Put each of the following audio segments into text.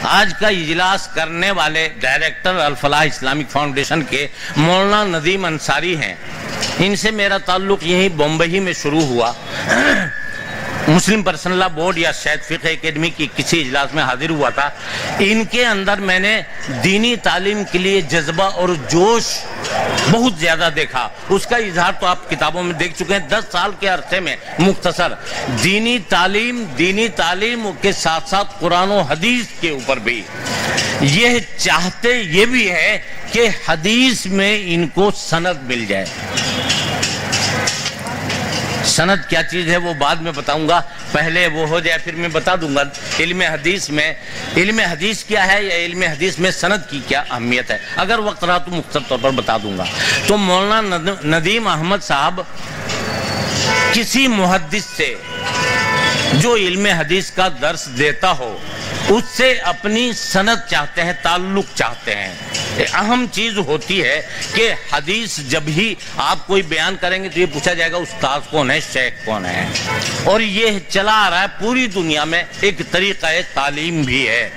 آج کا اجلاس کرنے والے ڈائریکٹر الفلاح اسلامک فاؤنڈیشن کے مولانا ندیم انصاری ہیں. ان سے میرا تعلق یہی بمبئی میں شروع ہوا. مسلم پرسنل لا بورڈ یا شاید فقہ اکیڈمی کی کسی اجلاس میں حاضر ہوا تھا. ان کے اندر میں نے دینی تعلیم کے لیے جذبہ اور جوش بہت زیادہ دیکھا. اس کا اظہار تو آپ کتابوں میں دیکھ چکے ہیں. 10 سال کے عرصے میں مختصر دینی تعلیم کے ساتھ ساتھ قرآن و حدیث کے اوپر بھی یہ چاہتے یہ بھی ہے کہ حدیث میں ان کو سند مل جائے. سند کیا چیز ہے وہ بعد میں بتاؤں گا, پہلے وہ ہو جائے پھر میں بتا دوں گا. علم حدیث کیا ہے یا علم حدیث میں سند کی کیا اہمیت ہے. اگر وقت رہا تو مختصر طور پر بتا دوں گا. تو مولانا ندیم احمد صاحب کسی محدث سے جو علم حدیث کا درس دیتا ہو اس سے اپنی سند چاہتے ہیں, تعلق چاہتے ہیں. اہم چیز ہوتی ہے کہ حدیث جب ہی آپ کوئی بیان کریں گے تو یہ پوچھا جائے گا استاد کون ہے, شیخ کون ہے. اور یہ چلا آ رہا ہے پوری دنیا میں, ایک طریقہ تعلیم بھی ہے.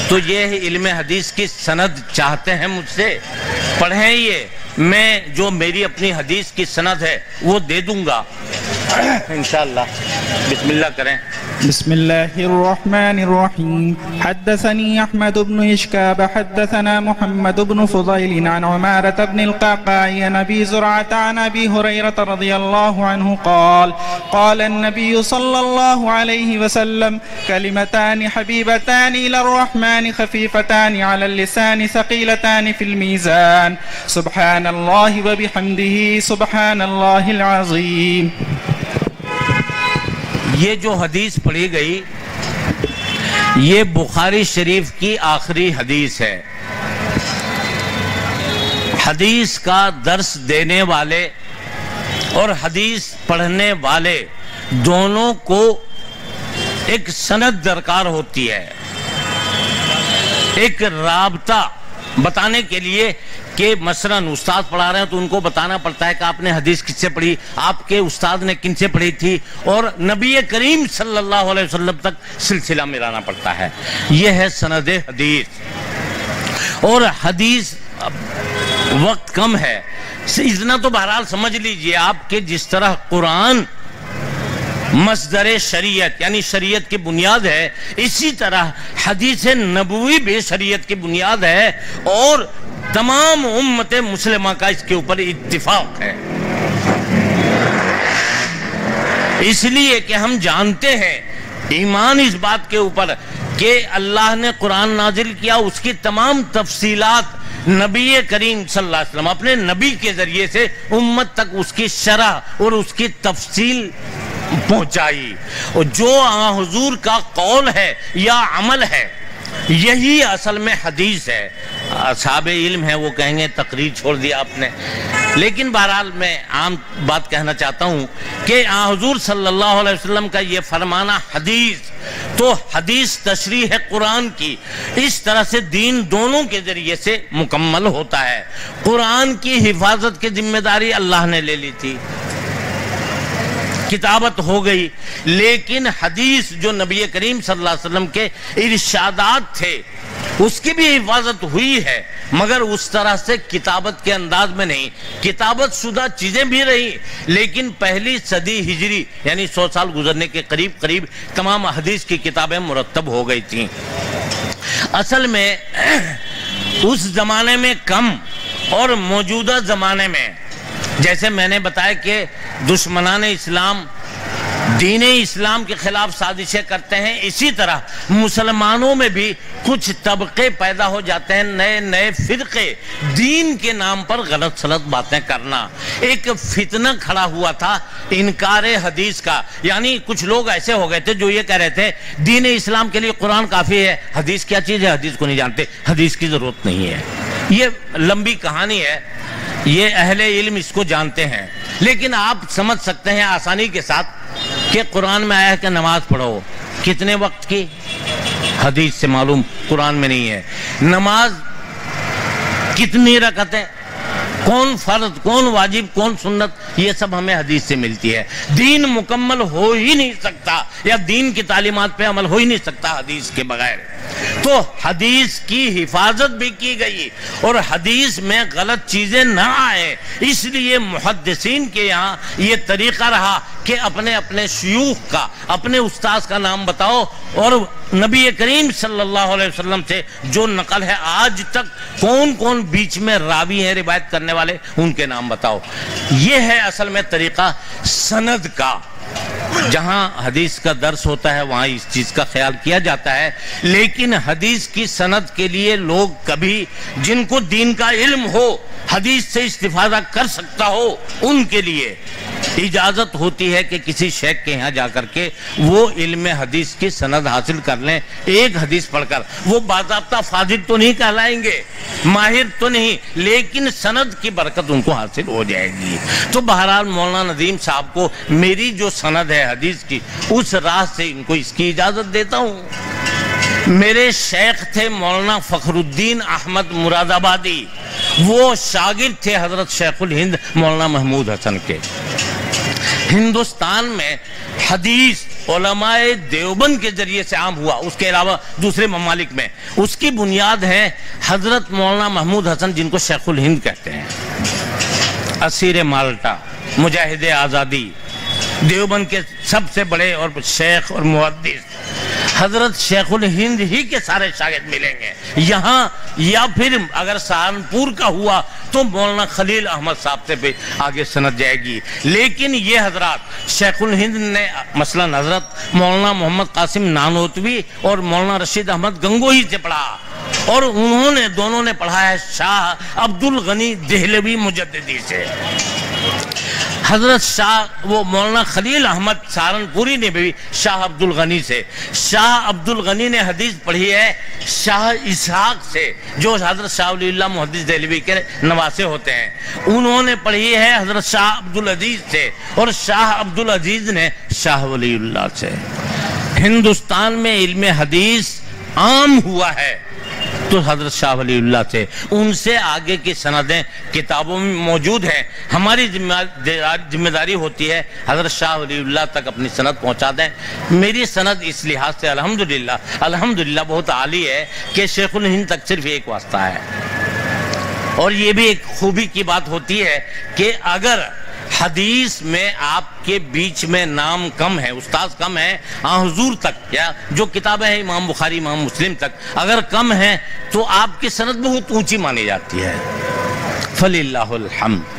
تو یہ علم حدیث کی سند چاہتے ہیں مجھ سے, پڑھیں. یہ میں جو میری اپنی حدیث کی سند ہے وہ دے دوں گا انشاءاللہ. بسم اللہ کریں. بسم الله الرحمن الرحيم. حدثني أحمد بن إشكاب حدثنا محمد بن فضيل عن عمارة بن القعقاع عن أبي زرعة عن أبي هريرة رضي الله عنه قال قال النبي صلى الله عليه وسلم كلمتان حبيبتان إلى الرحمن خفيفتان على اللسان ثقيلتان في الميزان سبحان الله وبحمده سبحان الله العظيم. یہ جو حدیث پڑھی گئی یہ بخاری شریف کی آخری حدیث ہے. حدیث کا درس دینے والے اور حدیث پڑھنے والے دونوں کو ایک سند درکار ہوتی ہے, ایک رابطہ بتانے کے لیے کہ مثلاً استاد پڑھا رہے ہیں تو ان کو بتانا پڑتا ہے کہ آپ نے حدیث کس سے پڑھی, آپ کے استاد نے کن سے پڑھی تھی, اور نبی کریم صلی اللہ علیہ وسلم تک سلسلہ ملانا پڑتا ہے. یہ ہے سند حدیث. اور حدیث وقت کم ہے, اتنا تو بہرحال سمجھ لیجئے آپ کہ جس طرح قرآن مصدر شریعت یعنی شریعت کی بنیاد ہے, اسی طرح حدیث نبوی بھی شریعت کی بنیاد ہے, اور تمام امت مسلمہ کا اس کے اوپر اتفاق ہے. اس لیے کہ ہم جانتے ہیں ایمان اس بات کے اوپر کہ اللہ نے قرآن نازل کیا, اس کی تمام تفصیلات نبی کریم صلی اللہ علیہ وسلم اپنے نبی کے ذریعے سے امت تک اس کی شرح اور اس کی تفصیل پہنچائی. اور جو حضور کا قول ہے یا عمل ہے یہی اصل میں حدیث ہے. اصحاب علم ہے وہ کہیں گے تقریر چھوڑ دیا آپ نے, لیکن بہرحال میں عام بات کہنا چاہتا ہوں کہ حضور صلی اللہ علیہ وسلم کا یہ فرمانا حدیث, تو حدیث تشریح ہے قرآن کی. اس طرح سے دین دونوں کے ذریعے سے مکمل ہوتا ہے. قرآن کی حفاظت کی ذمہ داری اللہ نے لے لی تھی, کتابت ہو گئی, لیکن حدیث جو نبی کریم صلی اللہ علیہ وسلم کے ارشادات تھے اس کی بھی حفاظت ہوئی ہے, مگر اس طرح سے کتابت کے انداز میں نہیں. کتابت شدہ چیزیں بھی رہی, لیکن پہلی صدی ہجری یعنی 100 سال گزرنے کے قریب تمام حدیث کی کتابیں مرتب ہو گئی تھیں. اصل میں اس زمانے میں کم اور موجودہ زمانے میں, جیسے میں نے بتایا کہ دشمنان اسلام دین اسلام کے خلاف سازشیں کرتے ہیں, اسی طرح مسلمانوں میں بھی کچھ طبقے پیدا ہو جاتے ہیں, نئے فرقے دین کے نام پر غلط سلط باتیں کرنا. ایک فتنہ کھڑا ہوا تھا انکار حدیث کا, یعنی کچھ لوگ ایسے ہو گئے تھے جو یہ کہہ رہے تھے دین اسلام کے لیے قرآن کافی ہے, حدیث کیا چیز ہے حدیث کو نہیں جانتے, حدیث کی ضرورت نہیں ہے. یہ لمبی کہانی ہے, یہ اہل علم اس کو جانتے ہیں, لیکن آپ سمجھ سکتے ہیں آسانی کے ساتھ کہ قرآن میں آیا کہ نماز پڑھو, کتنے وقت کی حدیث سے معلوم, قرآن میں نہیں ہے. نماز کتنی رکعتیں, کون فرض کون واجب کون سنت, یہ سب ہمیں حدیث سے ملتی ہے. دین مکمل ہو ہی نہیں سکتا یا دین کی تعلیمات پہ عمل ہو ہی نہیں سکتا حدیث کے بغیر. تو حدیث کی حفاظت بھی کی گئی اور حدیث میں غلط چیزیں نہ آئے، اس لیے محدثین کے یہاں یہ طریقہ رہا کہ اپنے اپنے شیوخ کا، اپنے استاذ کا نام بتاؤ اور نبی کریم صلی اللہ علیہ وسلم سے جو نقل ہے آج تک کون کون بیچ میں راوی ہیں روایت کرنے والے، ان کے نام بتاؤ۔ یہ ہے اصل میں طریقہ سند کا۔ جہاں حدیث کا درس ہوتا ہے وہاں اس چیز کا خیال کیا جاتا ہے، لیکن حدیث کی سند کے لیے لوگ کبھی جن کو دین کا علم ہو، حدیث سے استفادہ کر سکتا ہو، ان کے لیے اجازت ہوتی ہے کہ کسی شیخ کے یہاں جا کر کے وہ علم حدیث کی سند حاصل کر لیں۔ ایک حدیث پڑھ کر وہ باضابطہ فاضل تو نہیں کہلائیں گے، ماہر تو نہیں، لیکن سند کی برکت ان کو حاصل ہو جائے گی۔ تو بہرحال مولانا ندیم صاحب کو میری جو سند ہے حدیث کی، اس راہ سے ان کو اس کی اجازت دیتا ہوں۔ میرے شیخ تھے مولانا فخر الدین احمد مراد آبادی، وہ شاگرد تھے حضرت شیخ الہند مولانا محمود حسن کے۔ ہندوستان میں حدیث علماء دیوبند کے ذریعے سے عام ہوا، اس کے علاوہ دوسرے ممالک میں اس کی بنیاد ہے حضرت مولانا محمود حسن، جن کو شیخ الہند کہتے ہیں، اسیر مالٹا، مجاہد آزادی، دیوبند کے سب سے بڑے اور شیخ اور محدث حضرت شیخ الہند ہی کے سارے شاگرد ملیں گے یہاں، یا پھر اگر سہارنپور کا ہوا تو مولانا خلیل احمد صاحب سے بھی آگے سند جائے گی۔ لیکن یہ حضرات شیخ الہند نے مثلا حضرت مولانا محمد قاسم نانوتوی اور مولانا رشید احمد گنگوہی سے پڑھا، اور انہوں نے دونوں نے پڑھا ہے شاہ عبد الغنی دہلوی مجددی سے۔ حضرت شاہ وہ مولانا خلیل احمد سہارنپوری نے بھی شاہ عبد الغنی سے، شاہ عبد الغنی نے حدیث پڑھی ہے شاہ اسحاق سے، جو حضرت شاہ ولی اللہ محدث دہلوی کے نواسے ہوتے ہیں، انہوں نے پڑھی ہے حضرت شاہ عبد العزیز سے، اور شاہ عبد العزیز نے شاہ ولی اللہ سے۔ ہندوستان میں علم حدیث عام ہوا ہے تو حضرت شاہ ولی اللہ سے، ان سے آگے کی سندیں کتابوں میں موجود ہیں۔ ہماری ذمہ داری ہوتی ہے حضرت شاہ ولی اللہ تک اپنی سند پہنچا دیں۔ میری سند اس لحاظ سے الحمدللہ بہت عالی ہے کہ شیخ الہند تک صرف ایک واسطہ ہے، اور یہ بھی ایک خوبی کی بات ہوتی ہے کہ اگر حدیث میں آپ کے بیچ میں نام کم ہے، استاذ کم ہے، حضور تک یا جو کتابیں ہیں امام بخاری امام مسلم تک اگر کم ہیں تو آپ کی سند بہت اونچی مانی جاتی ہے۔ فللہ الحمد۔